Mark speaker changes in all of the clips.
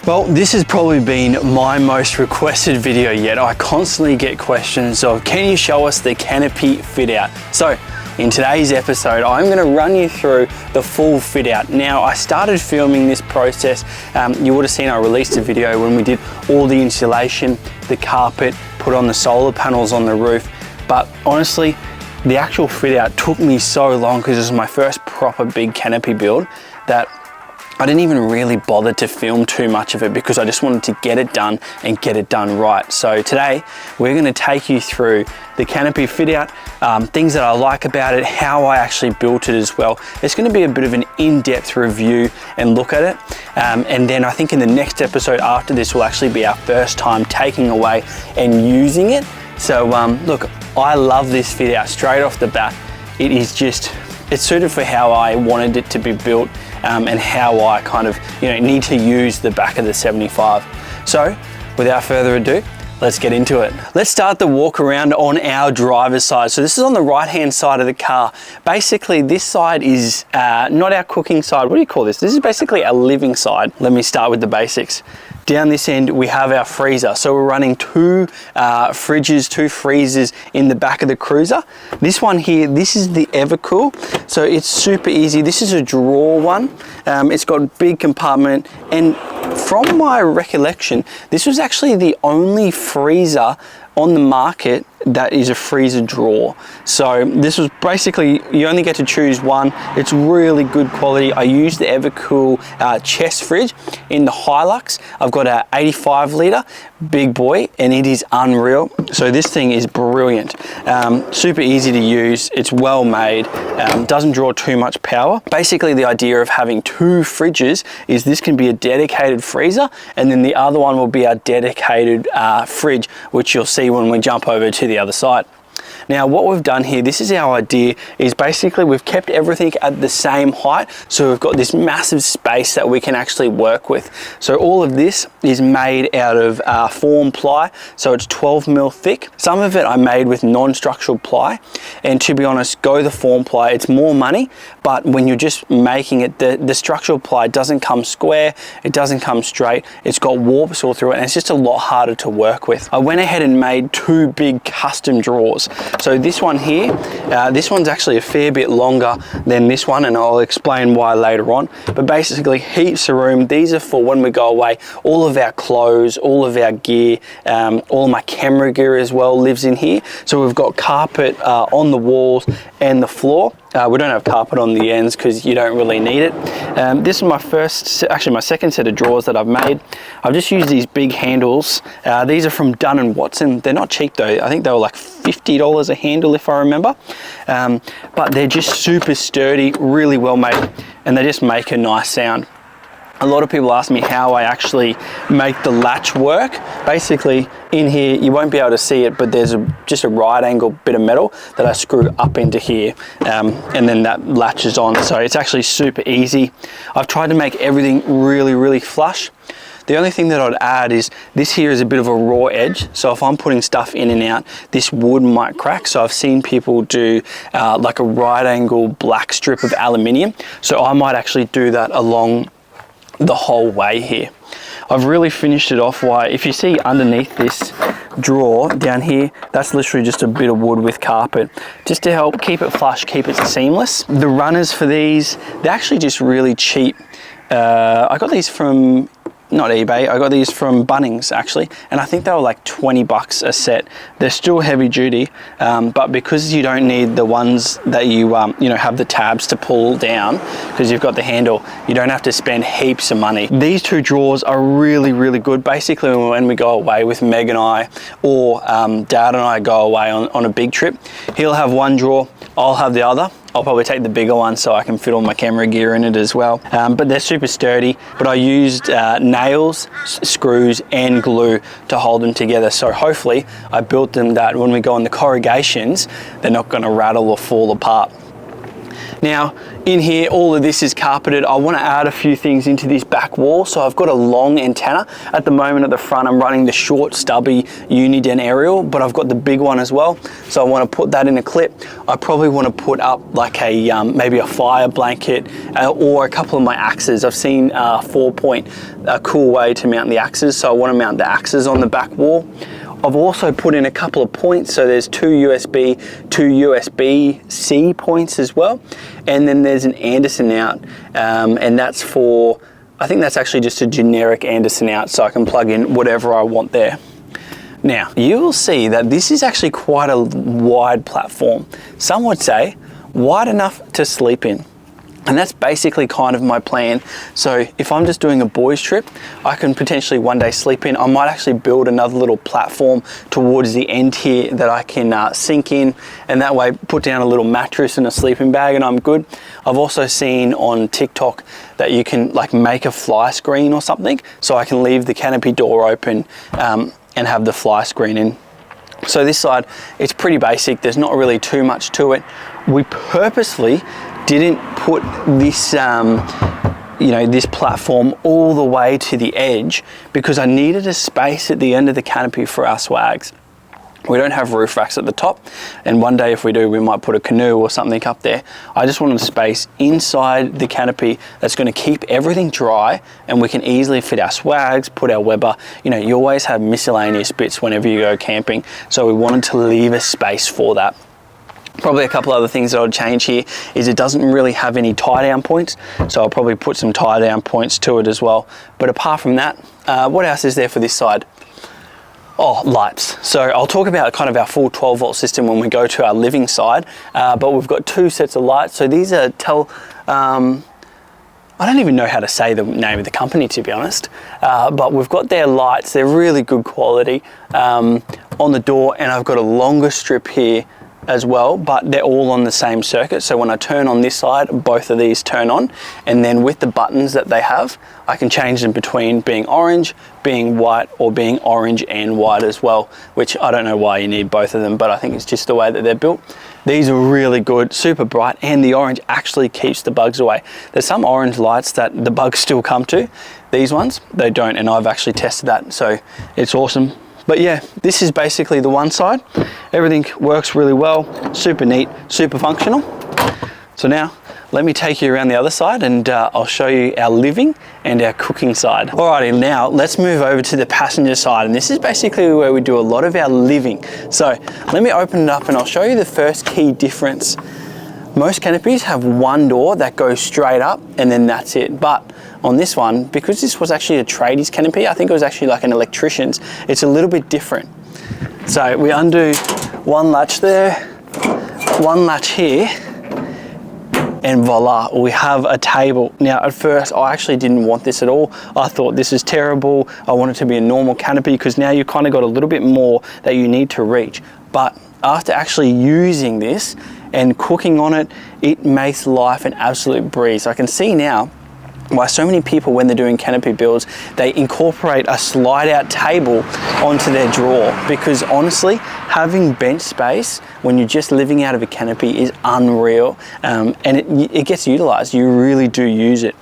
Speaker 1: Well, this has probably been my most requested video yet. I constantly get questions of, can you show us the Canopy fit out? So in today's episode, I'm going to run you through the full fit out. Now, I started filming this process. You would have seen I released a video when we did all the insulation, the carpet, put on the solar panels on the roof. But honestly, the actual fit out took me so long because this is my first proper big canopy build that I didn't even really bother to film too much of it because I just wanted to get it done and get it done right. So today we're going to take you through the canopy fit out, things that I like about it, how I actually built it as well. It's going to be a bit of an in-depth review and look at it. And then I think in the next episode after this will actually be our first time taking away and using it. So look, I love this fit out straight off the bat. It is just, it's suited for how I wanted it to be built. And how I kind of, need to use the back of the 75. So without further ado, let's get into it. Let's start the walk around on our driver's side. So this is on the right-hand side of the car. Basically, this side is not our cooking side. What do you call this? This is basically our living side. Let me start with the basics. Down this end, we have our freezer. So we're running two fridges, two freezers in the back of the Cruiser. This one here, this is the Evakool. So it's super easy. This is a drawer one. It's got a big compartment. And from my recollection, this was actually the only freezer on the market that is a freezer drawer. So this was basically, you only get to choose one. It's really good quality. I use the Evakool chest fridge in the Hilux. I've got a 85 litre big boy and it is unreal. So this thing is brilliant. Super easy to use. It's well made. Doesn't draw too much power. Basically the idea of having two fridges is this can be a dedicated freezer and then the other one will be our dedicated fridge, which you'll see when we jump over to the other side. Now what we've done here, this is our idea, is basically we've kept everything at the same height. So we've got this massive space that we can actually work with. So all of this is made out of form ply. So it's 12 mil thick. Some of it I made with non-structural ply. And to be honest, go the form ply, it's more money. But when you're just making it, the structural ply doesn't come square, it doesn't come straight. It's got warps all through it and it's just a lot harder to work with. I went ahead and made two big custom drawers. So this one here, this one's actually a fair bit longer than this one and I'll explain why later on. But basically heaps of room. These are for when we go away, all of our clothes, all of our gear, all of my camera gear as well lives in here. So we've got carpet on the walls and the floor. We don't have carpet on the ends because you don't really need it. This is my my second set of drawers that I've made. I've just used these big handles. These are from Dun & Watson. They're not cheap though. I think they were like $50 a handle if I remember. But they're just super sturdy, really well made, and they just make a nice sound. A lot of people ask me how I actually make the latch work. Basically, in here, you won't be able to see it, but there's just a right angle bit of metal that I screw up into here, and then that latches on. So it's actually super easy. I've tried to make everything really, really flush. The only thing that I'd add is this here is a bit of a raw edge. So if I'm putting stuff in and out, this wood might crack. So I've seen people do like a right angle black strip of aluminium. So I might actually do that along the whole way here. I've really finished it off if you see underneath this drawer down here, that's literally just a bit of wood with carpet, just to help keep it flush, keep it seamless. The runners for these, they're actually just really cheap. I got these from, not eBay, I got these from Bunnings actually, and I think they were like 20 bucks a set. They're still heavy duty, but because you don't need the ones that you have the tabs to pull down, because you've got the handle, you don't have to spend heaps of money. These two drawers are really, really good. Basically, when we go away with Meg and I, or Dad and I go away on a big trip, he'll have one drawer, I'll have the other. I'll probably take the bigger one so I can fit all my camera gear in it as well. But they're super sturdy, but I used nails, screws and glue to hold them together. So hopefully I built them that when we go on the corrugations, they're not gonna rattle or fall apart. Now in here, all of this is carpeted. I want to add a few things into this back wall. So I've got a long antenna. At the moment at the front, I'm running the short stubby Uniden aerial, but I've got the big one as well. So I want to put that in a clip. I probably want to put up like a maybe a fire blanket or a couple of my axes. I've seen 4-point, a cool way to mount the axes. So I want to mount the axes on the back wall. I've also put in a couple of points, so there's two USB-C points as well, and then there's an Anderson out, and that's for, I think that's actually just a generic Anderson out, so I can plug in whatever I want there. Now, you will see that this is actually quite a wide platform. Some would say wide enough to sleep in. And that's basically kind of my plan. So if I'm just doing a boys trip, I can potentially one day sleep in. I might actually build another little platform towards the end here that I can sink in, and that way put down a little mattress and a sleeping bag and I'm good. I've also seen on TikTok that you can like make a fly screen or something, so I can leave the canopy door open and have the fly screen in. So this side, it's pretty basic. There's not really too much to it. We purposely didn't put this, this platform all the way to the edge because I needed a space at the end of the canopy for our swags. We don't have roof racks at the top, and one day if we do, we might put a canoe or something up there. I just wanted a space inside the canopy that's going to keep everything dry, and we can easily fit our swags, put our Weber. You always have miscellaneous bits whenever you go camping, so we wanted to leave a space for that. Probably a couple other things that I'll change here is it doesn't really have any tie down points, so I'll probably put some tie down points to it as well. But apart from that, what else is there for this side? Oh, lights. So I'll talk about kind of our full 12 volt system when we go to our living side, but we've got two sets of lights. So these are I don't even know how to say the name of the company, to be honest, but we've got their lights. They're really good quality on the door, and I've got a longer strip here as well, but they're all on the same circuit. So when I turn on this side, both of these turn on, and then with the buttons that they have, I can change them between being orange, being white, or being orange and white as well, which I don't know why you need both of them, but I think it's just the way that they're built. These are really good, super bright, and the orange actually keeps the bugs away. There's some orange lights that the bugs still come to. These ones, they don't, and I've actually tested that, so it's awesome. But yeah, this is basically the one side. Everything works really well, super neat, super functional. So now, let me take you around the other side and I'll show you our living and our cooking side. Alrighty, now let's move over to the passenger side, and this is basically where we do a lot of our living. So let me open it up and I'll show you the first key difference. Most canopies have one door that goes straight up and then that's it. But on this one, because this was actually a tradies canopy, I think it was actually like an electrician's, it's a little bit different. So we undo one latch there, one latch here, and voila, we have a table. Now at first I actually didn't want this at all. I thought this is terrible. I want it to be a normal canopy because now you've kind of got a little bit more that you need to reach. But after actually using this and cooking on it, it makes life an absolute breeze. I can see now why so many people, when they're doing canopy builds, they incorporate a slide out table onto their drawer, because honestly, having bench space when you're just living out of a canopy is unreal, and it gets utilized. You really do use it.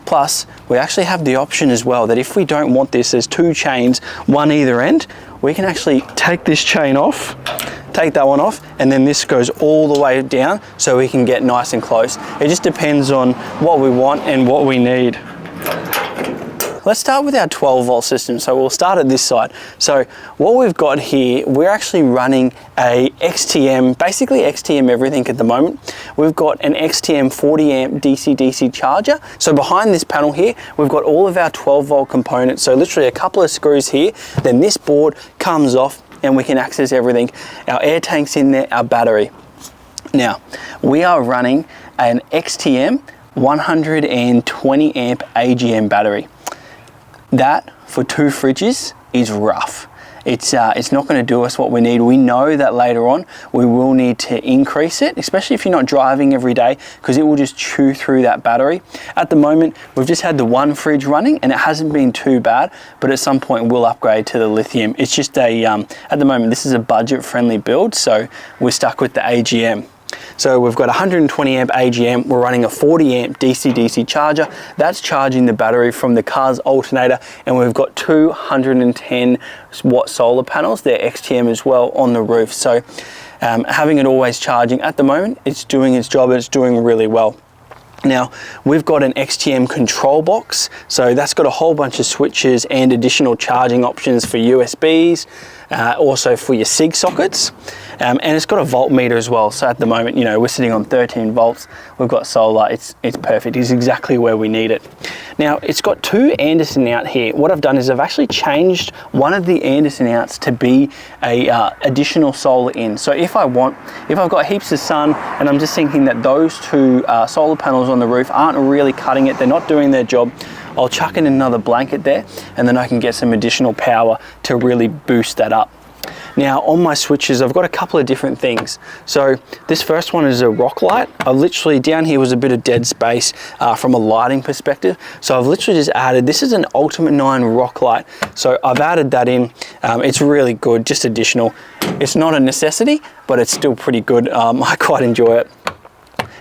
Speaker 1: Plus, we actually have the option as well that if we don't want this, there's two chains, one either end. We can actually take this chain off, take that one off, and then this goes all the way down so we can get nice and close. It just depends on what we want and what we need. Let's start with our 12 volt system. So we'll start at this side. So what we've got here, we're actually running a XTM, basically XTM everything at the moment. We've got an XTM 40 amp DC-DC charger. So behind this panel here, we've got all of our 12 volt components. So literally a couple of screws here, then this board comes off and we can access everything. Our air tank's in there, our battery. Now, we are running an XTM 120 amp AGM battery. That for two fridges is rough. It's not going to do us what we need. We know that later on we will need to increase it, especially if you're not driving every day, because it will just chew through that battery. At the moment, we've just had the one fridge running and it hasn't been too bad, but at some point we'll upgrade to the lithium. It's just a, at the moment, this is a budget friendly build, so we're stuck with the AGM. So we've got 120 amp AGM, we're running a 40 amp DC-DC charger. That's charging the battery from the car's alternator, and we've got 210 watt solar panels, they're XTM as well, on the roof. So having it always charging at the moment, it's doing its job and it's doing really well. Now, we've got an XTM control box, so that's got a whole bunch of switches and additional charging options for USBs, also for your SIG sockets, and it's got a voltmeter as well. So at the moment, you know, we're sitting on 13 volts, we've got solar, it's perfect, it's exactly where we need it. Now, it's got two Anderson out here. What I've done is I've actually changed one of the Anderson outs to be a additional solar in. So if I've got heaps of sun and I'm just thinking that those two solar panels on the roof aren't really cutting it, they're not doing their job, I'll chuck in another blanket there, and then I can get some additional power to really boost that up. Now, on my switches, I've got a couple of different things. So this first one is a rock light. I've literally, down here was a bit of dead space from a lighting perspective. So I've literally just added, this is an Ultimate 9 rock light. So I've added that in. It's really good, just additional. It's not a necessity, but it's still pretty good. I quite enjoy it.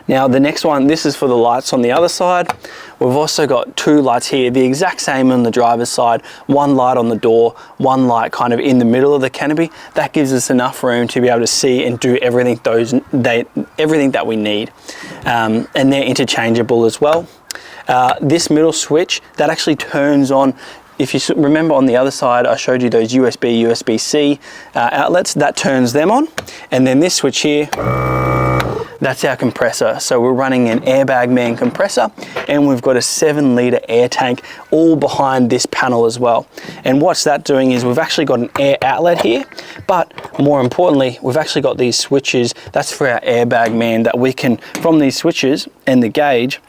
Speaker 1: Now the next one, this is for the lights on the other side. We've also got two lights here, the exact same on the driver's side, one light on the door, one light kind of in the middle of the canopy. That gives us enough room to be able to see and do everything that we need. And they're interchangeable as well. This middle switch, that actually turns on. If you remember on the other side, I showed you those USB, USB-C outlets, that turns them on. And then this switch here, that's our compressor. So we're running an Airbag Man compressor, and we've got a 7-litre air tank all behind this panel as well. And what's that doing is we've actually got an air outlet here, but more importantly, we've actually got these switches. That's for our Airbag Man, that we can, from these switches and the gauge,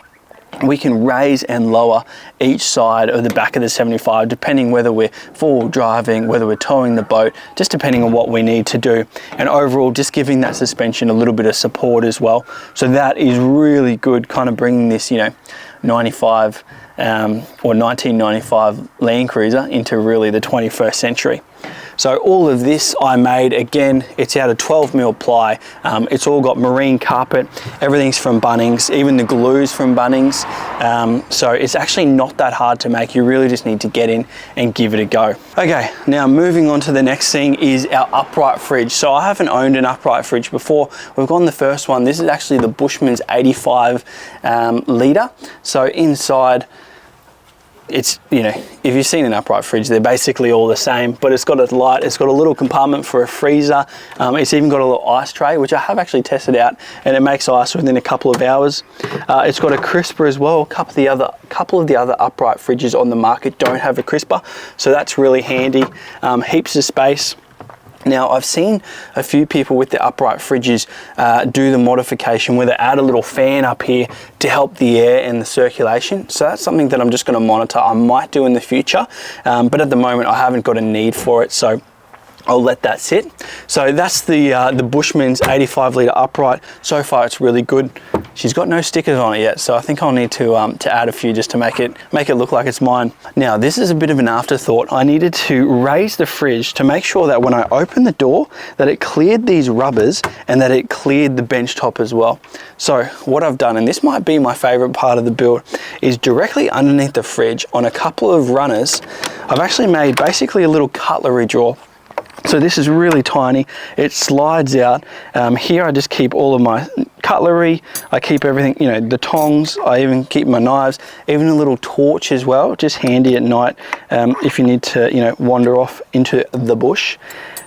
Speaker 1: we can raise and lower each side of the back of the 75, depending whether we're forward driving, whether we're towing the boat, just depending on what we need to do. And overall, just giving that suspension a little bit of support as well. So that is really good, kind of bringing this, you know, 95 or 1995 Landcruiser into really the 21st century. So all of this I made, again, it's out of 12mm ply. It's all got marine carpet, everything's from Bunnings, even the glue's from Bunnings. So it's actually not that hard to make. You really just need to get in and give it a go. Okay, now moving on to the next thing is our upright fridge. So I haven't owned an upright fridge before. We've gone the first one. This is actually the Bushman's 85 litre. So inside, it's, you know, if you've seen an upright fridge, they're basically all the same, but it's got a light, it's got a little compartment for a freezer. It's even got a little ice tray, which I have actually tested out, and it makes ice within a couple of hours. It's got a crisper as well. A couple of the other upright fridges on the market don't have a crisper, so that's really handy. Heaps of space. Now, I've seen a few people with the upright fridges do the modification where they add a little fan up here to help the air and the circulation. So that's something that I'm just going to monitor. I might do in the future, but at the moment I haven't got a need for it, so I'll let that sit. So that's the Bushman's 85 litre upright. So far it's really good. She's got no stickers on it yet, so I think I'll need to add a few just to make it look like it's mine. Now, this is a bit of an afterthought. I needed to raise the fridge to make sure that when I opened the door, that it cleared these rubbers and that it cleared the bench top as well. So what I've done, and this might be my favorite part of the build, is directly underneath the fridge on a couple of runners, I've actually made basically a little cutlery drawer. So this is really tiny, it slides out. Here I just keep all of my cutlery, I keep everything, you know, the tongs, I even keep my knives, even a little torch as well, just handy at night if you need to, you know, wander off into the bush.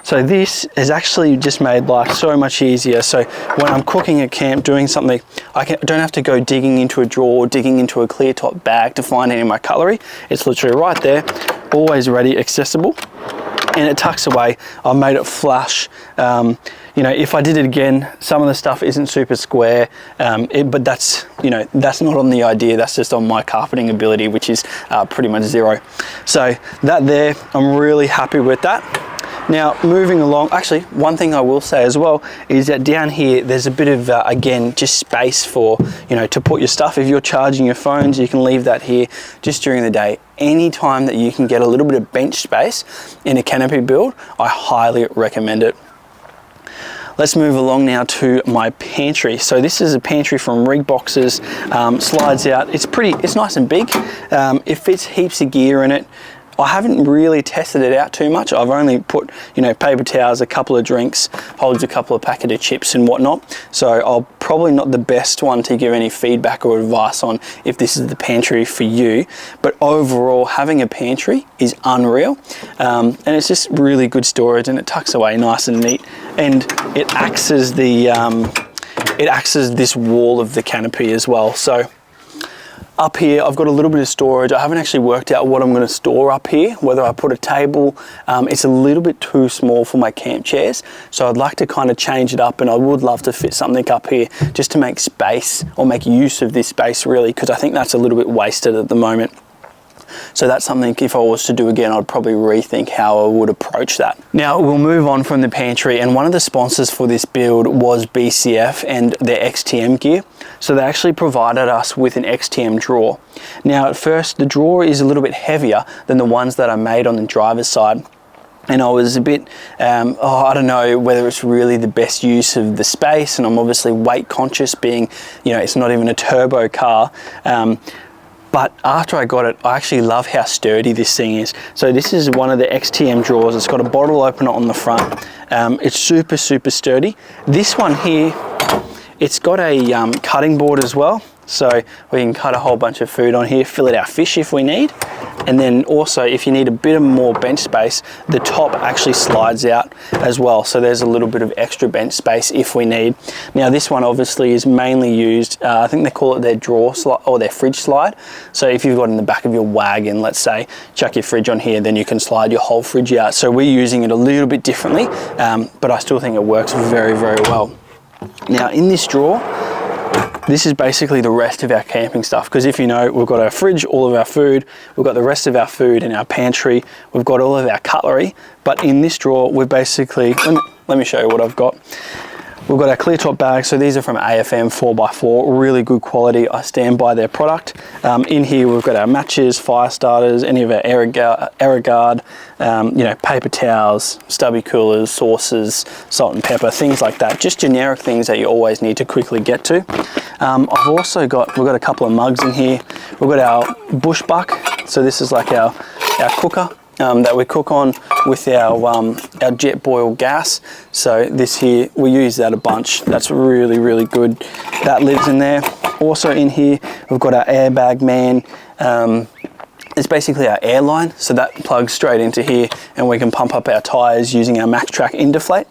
Speaker 1: So this has actually just made life so much easier. So when I'm cooking at camp, doing something, I don't have to go digging into a drawer, digging into a clear top bag to find any of my cutlery. It's literally right there, always ready, accessible. And it tucks away. I've made it flush. You know, if I did it again, some of the stuff isn't super square, but that's, you know, that's not on the idea. That's just on my carpeting ability, which is pretty much zero. So that there, I'm really happy with that. Now, moving along, actually, one thing I will say as well is that down here, there's a bit of, again, just space for, you know, to put your stuff. If you're charging your phones, you can leave that here just during the day. Anytime that you can get a little bit of bench space in a canopy build, I highly recommend it. let's move along now to my pantry. So this is a pantry from Rig Boxes, slides out. It's nice and big. It fits heaps of gear in it. I haven't really tested it out too much. I've only put, you know, paper towels, a couple of drinks, holds a couple of packet of chips and whatnot. So I'll probably not the best one to give any feedback or advice on if this is the pantry for you. But overall, having a pantry is unreal. And it's just really good storage, and it tucks away nice and neat. And it acts as this wall of the canopy as well. So up here, I've got a little bit of storage. I haven't actually worked out what I'm going to store up here, whether I put a table. It's a little bit too small for my camp chairs, so I'd like to kind of change it up, and I would love to fit something up here just to make space, or make use of this space really, because I think that's a little bit wasted at the moment. So that's something, if I was to do again, I'd probably rethink how I would approach that. Now we'll move on from the pantry, and one of the sponsors for this build was BCF and their XTM gear. So they actually provided us with an XTM drawer. Now at first, the drawer is a little bit heavier than the ones that I made on the driver's side. And I was a bit, I don't know whether it's really the best use of the space, and I'm obviously weight conscious, being, you know, it's not even a turbo car. But after I got it, I actually love how sturdy this thing is. So this is one of the XTM drawers. It's got a bottle opener on the front. It's super, super sturdy. This one here, it's got a cutting board as well. So we can cut a whole bunch of food on here, fillet our fish if we need. And then also, if you need a bit of more bench space, the top actually slides out as well. So there's a little bit of extra bench space if we need. Now this one obviously is mainly used, I think they call it their drawer slide or their fridge slide. So if you've got in the back of your wagon, let's say, chuck your fridge on here, then you can slide your whole fridge out. So we're using it a little bit differently, but I still think it works very, very well. Now in this drawer, this is basically the rest of our camping stuff, because if you know, we've got our fridge, all of our food, we've got the rest of our food in our pantry, we've got all of our cutlery, but in this drawer, we're basically, let me show you what I've got. We've got our clear top bags, so these are from AFM 4x4, really good quality. I stand by their product. In here we've got our matches, fire starters, any of our air guard, you know, paper towels, stubby coolers, sauces, salt and pepper, things like that. Just generic things that you always need to quickly get to. I've also got, we've got a couple of mugs in here. We've got our bush buck, so this is like our cooker. That we cook on with our jet boil gas. So this here, we use that a bunch. That's really, really good. That lives in there. Also in here, we've got our airbag man. It's basically our air line, so that plugs straight into here, and we can pump up our tires using our MaxTrack Indeflate.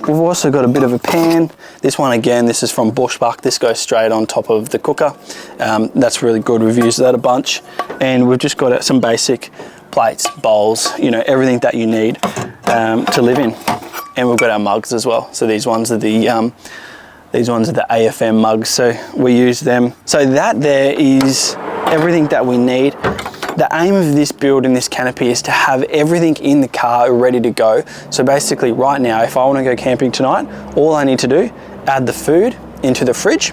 Speaker 1: We've also got a bit of a pan. This one again, this is from Bushbuck. This goes straight on top of the cooker. That's really good. We've used that a bunch. And we've just got some basic plates, bowls, you know, everything that you need to live in. And we've got our mugs as well. So these ones are the AFM mugs, so we use them. So that there is everything that we need. The aim of this build in this canopy is to have everything in the car ready to go. So basically right now, if I want to go camping tonight, all I need to do, add the food into the fridge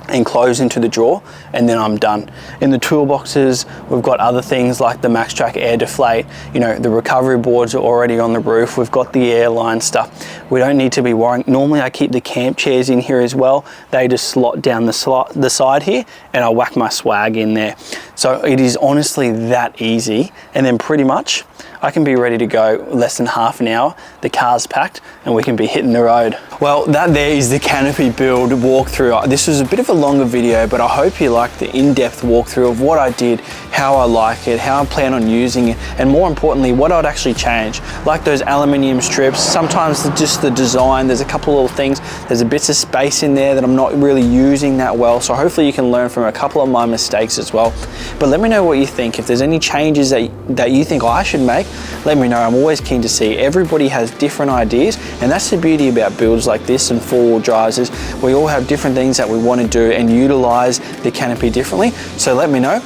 Speaker 1: and close into the drawer, and then I'm done. In the toolboxes, we've got other things like the MaxTrack Air Deflate, you know, the recovery boards are already on the roof, we've got the airline stuff. We don't need to be worrying. Normally I keep the camp chairs in here as well. They just slot down the side here, and I whack my swag in there. So it is honestly that easy, and then pretty much I can be ready to go less than half an hour. The car's packed and we can be hitting the road. Well, that there is the canopy build walkthrough. This was a bit of a longer video, but I hope you liked the in-depth walkthrough of what I did, how I like it, how I plan on using it, and more importantly, what I'd actually change. Like those aluminium strips, sometimes just the design, there's a couple of little things, there's a bits of space in there that I'm not really using that well, so hopefully you can learn from a couple of my mistakes as well. But let me know what you think. If there's any changes that you think I should make, let me know. I'm always keen to see. Everybody has different ideas, and that's the beauty about builds like this and four-wheel drives, is we all have different things that we want to do and utilize the canopy differently. So let me know.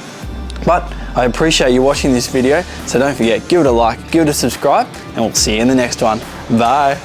Speaker 1: But I appreciate you watching this video, so don't forget, give it a like, give it a subscribe, and we'll see you in the next one. Bye.